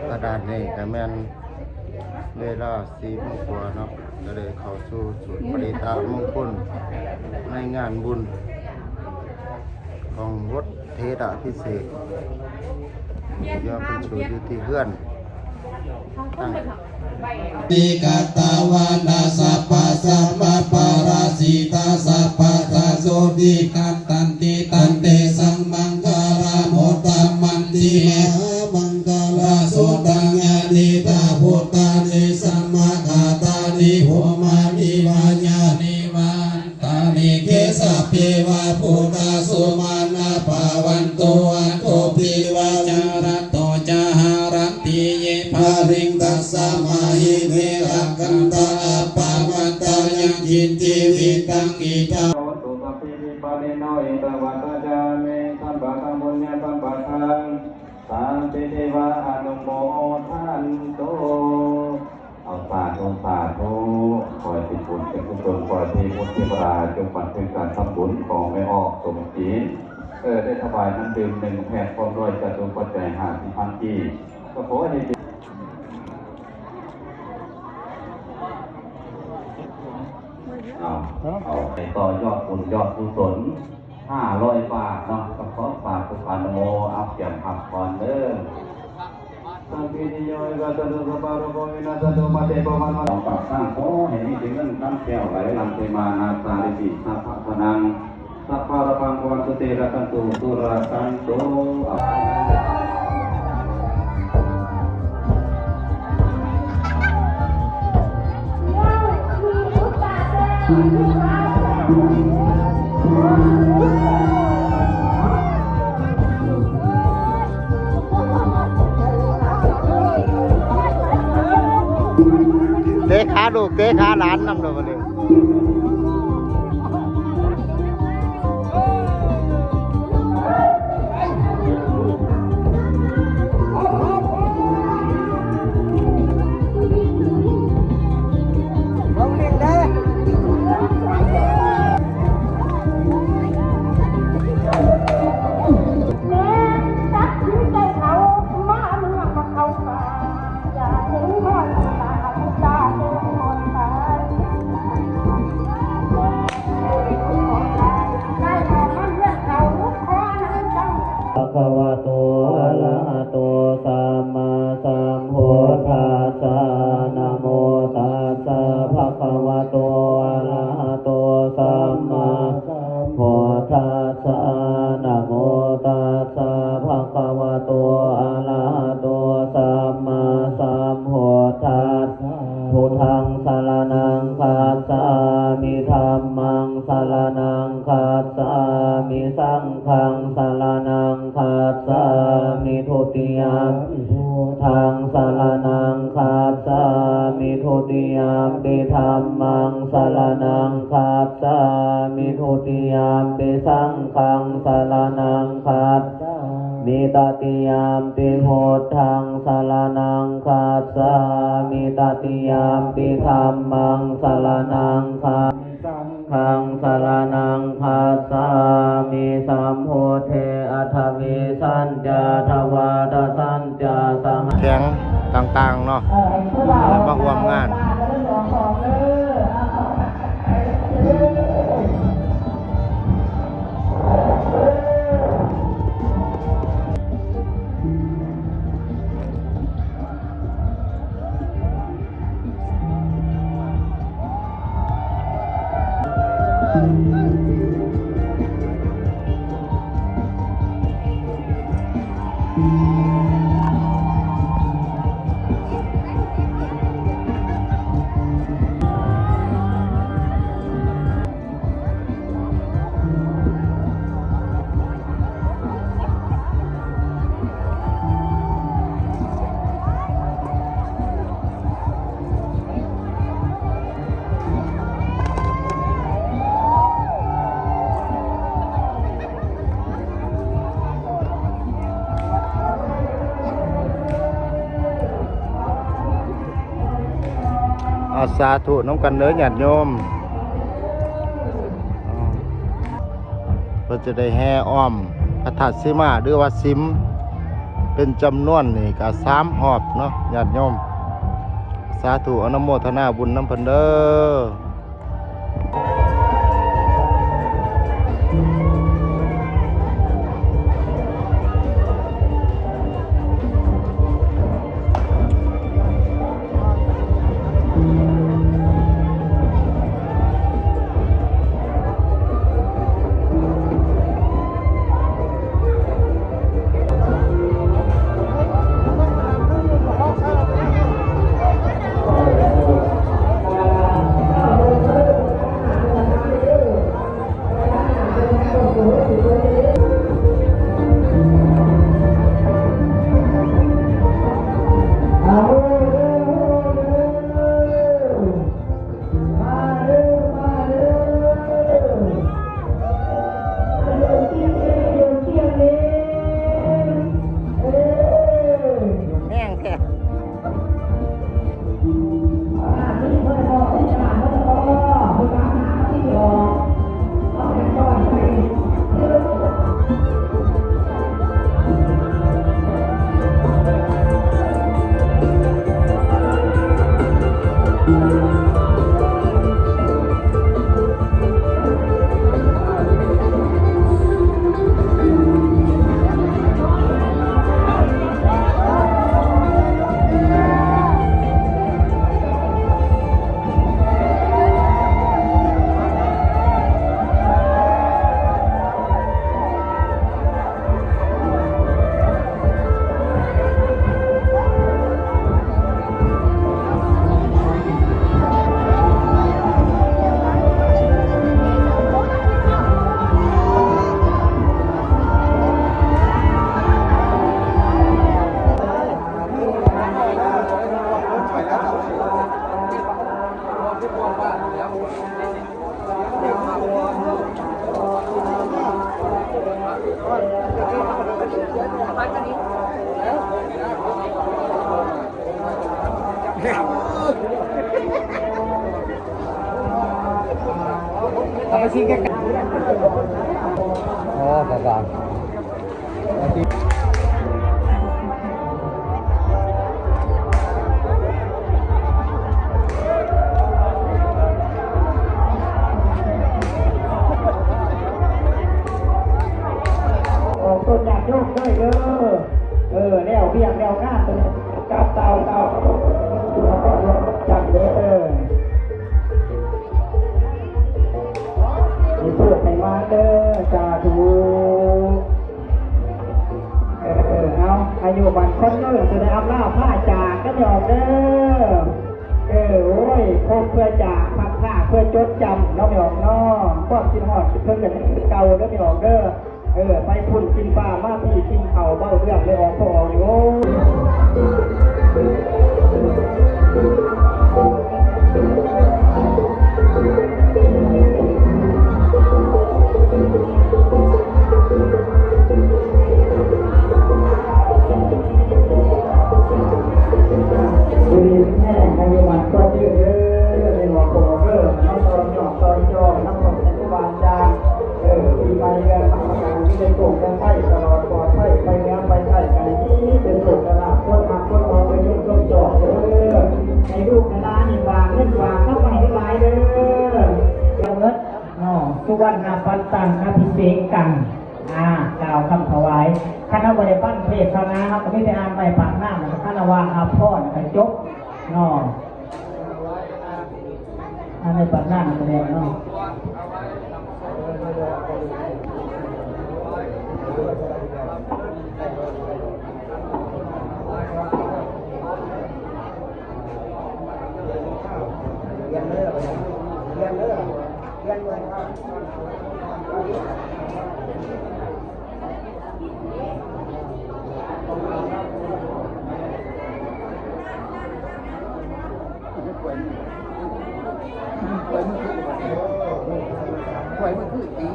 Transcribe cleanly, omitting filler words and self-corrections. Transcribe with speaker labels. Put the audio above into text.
Speaker 1: กระดาษนี่ก็แม่นเวลา4 โมงกว่าเนาะก็เลยเข้าสู่สุดปริตามงคลในงานบุญของวัดเทระพิเศษยอดเป็นชูอยู่ที่เพื่อนตั้ง
Speaker 2: ติกาตาวานาสัพพะสัมมาปาราสิตาสัพพะสัสโสติกันตันติตันเตสังมังคาราโมตามันติมหามังคาราโสตังญาณิตาพุทธานิสัมมาคาตานิโหมานิวาญาณิวันตานิเกสะเพวะพุทธาสุมาณาภาวันโตอันโอปิวาจารโตจาหารันติเยภาริงตัสสะมาหิเนรักขันตาปาวันตายังยินติวิตังอิทาตุตปิวิปาริโนอิตวัตจามิสัมปะทังบุญญาสัมปะทังสันติเทวะอนุโมทันโตเอาสาธุสาธุขอให้เป็นบุญเป็นกุศลขอให้พุทธิปราจงบันทึกการทำบุญของไม่ออกสมจีได้ถวายน้ำดื่ม1 แผ่นพร้อมด้วยจตุปัจจัย50,000 กีก็ขอให้เอาไปต่อยอดบุญยอดกุศล500 บาทเนาะก็ขอฝากทุกท่านโมเอาเกี่ยมหับก่อนเด้อสังคีติโยกะตะตุสัพพะโรโกวินาศตุมาเตปะวันของปากสร้างขอให้มีถึงเงินน้ำแก้วไหลหลั่งเทมานาสาริปิสัพพะพนังสัพพะระพังวันตุเตระกันตุสุรากันโต
Speaker 1: เตะขาลูกเตะขาหลานนำเลยวันนี้ภะคะวะโตอะระหะโตสัมมาสัมพุทธัสสะนะโมตัสสะภะคะวะโตอะระหะโตสัมมาสัมพุทธัสสะนะโมตัสสะภะคะวะโตอะระหะโตสัมมาสัมพุทธัสสะพุทธังสรณังคัจฉามิธัมมังสรณังคัจฉามิสังฆังสรณังคัจฉามิทุติยามปิพุทธังสรณังคัจฉามิทุติยามปิธัมมังสรณังคัจฉามิทุติยามปิสังฆังสรณังคัจฉามิตติยามปิพุทธังสรณังคัจฉามิตติยามปิธัมมังสรณังคัจฉาขังสรณังคัจฉามิสัมโพเทอัฏฐวิสัญญาทวาทสัญญาสังแข็งต่างๆเนาะมาร่วมงานสาธุน้องกันเด้อญาติโยมเพื่อจะได้แห่อ้อมพระธาตุสีมาหรือว่าซิม
Speaker 3: เป็นจำนวนนี่ก็3หอบเนาะญาติโยมสาธุอนุโมทนาบุญนำเพิ่นเด้แห้งแท้
Speaker 1: เอาไปชี้กันอ๋อประกาศต้นอยากโยกด้วยแล้วเพียงแล้วหน้าตัวจับเต่าจับเลยมีพูดให้มาเด้อจ่าถูเอาอายุบันคนเด้อจะได้อำลาผ้าจากก็ยอมเด้อโอ้ยพบเพื่อจากพักผ้าเพื่อจดจำน้องหยอกน้องความคิดฮอดเพิ่งกันเก่าเด้อหยอกเด้อไปพุ่นกินปลามาพี่กินเข่าเบ้าเรื่องเลยออกพออยู่ สุวรรณปัตตังอภิเษกกังกล่าวคำถวายคณะบริปั้นเพศคณะครับก็ไม่ได้อ่านใบปากหน้านะครับคณะว่าอาพ่อนกระจกอ่านในปากหน้าแสดง
Speaker 4: Quậy mà cứ tí